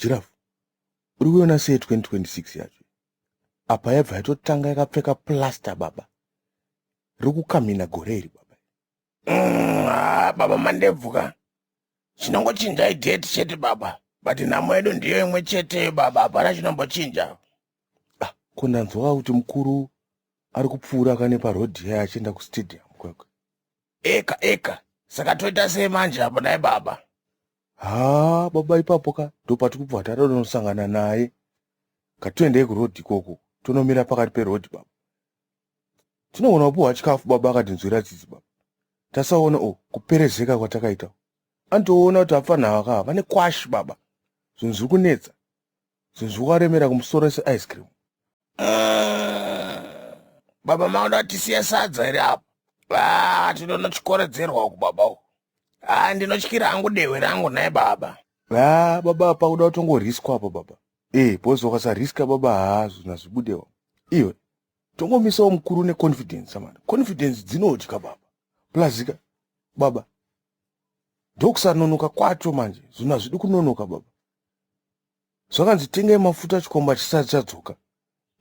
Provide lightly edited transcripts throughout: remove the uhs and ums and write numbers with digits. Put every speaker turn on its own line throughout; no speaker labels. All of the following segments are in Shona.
Giraffe. Uriona say 2026 yacho. Apa yabva yatotanga yakapfeka plaster baba. Rukukamina goreri baba.
Baba mandebvuka. Chinongochinja idate chete baba. But nhamo yedu ndiyo imwe chete baba. Hapana chinombochinja.
Kundanzwa kuti mukuru ari kupfuura kane parodhi yaya achienda kustadium kwekwe.
Eka. Saka toita sei manje apo naye baba?
Baba ipapo ndopati kubva tanosangana naye. Katoendei kurodhi ikoko. Tonomira pakati perodhi baba. Tinoona kupuwa chikafu baba akatinzwira tsitsi baba. Tasaona kuperezeka kwatakaita. Antoona kuti afana aka vane kwashi baba. Zvinhu zviri kunetsa. Zvinhu zvikaremera kumusoro se-ice cream.
Baba maona tisiya sadza iri apa. Tinonochikoredzerwa uku baba uku. Ndinotyira hangu dewe rangu naye baba.
Baba apa kuda kutongoriswa apa baba. Bozi wakasariska baba zvinhu hazvibudewo. Iwe tongomisawo mukuru neconfidence man. Confidence dzinotya baba. Plazika baba. Ndokusanonoka kwacho manje. Zvinhu hazvidi kunonoka baba. Zvakanzi tengai mafuta chikomba chisati chadzoka.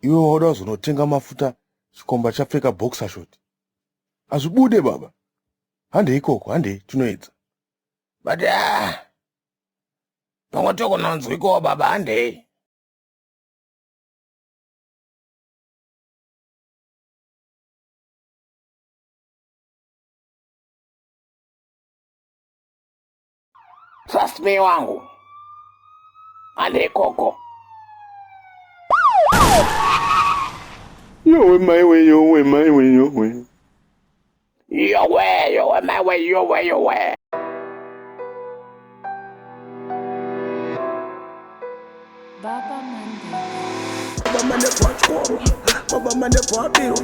Iwe wauda kuzonotenga mafuta chikomba chapfeka boxer short. Hazvibude baba. Handei ikoko, handei tinoedza.
But tongotokonanzwikowo baba handei. Trust me wangu. Handei koko.
Yowe my way.
Your way, my way.
Baba Mande kwa chkoro, Baba Mande kwa biro.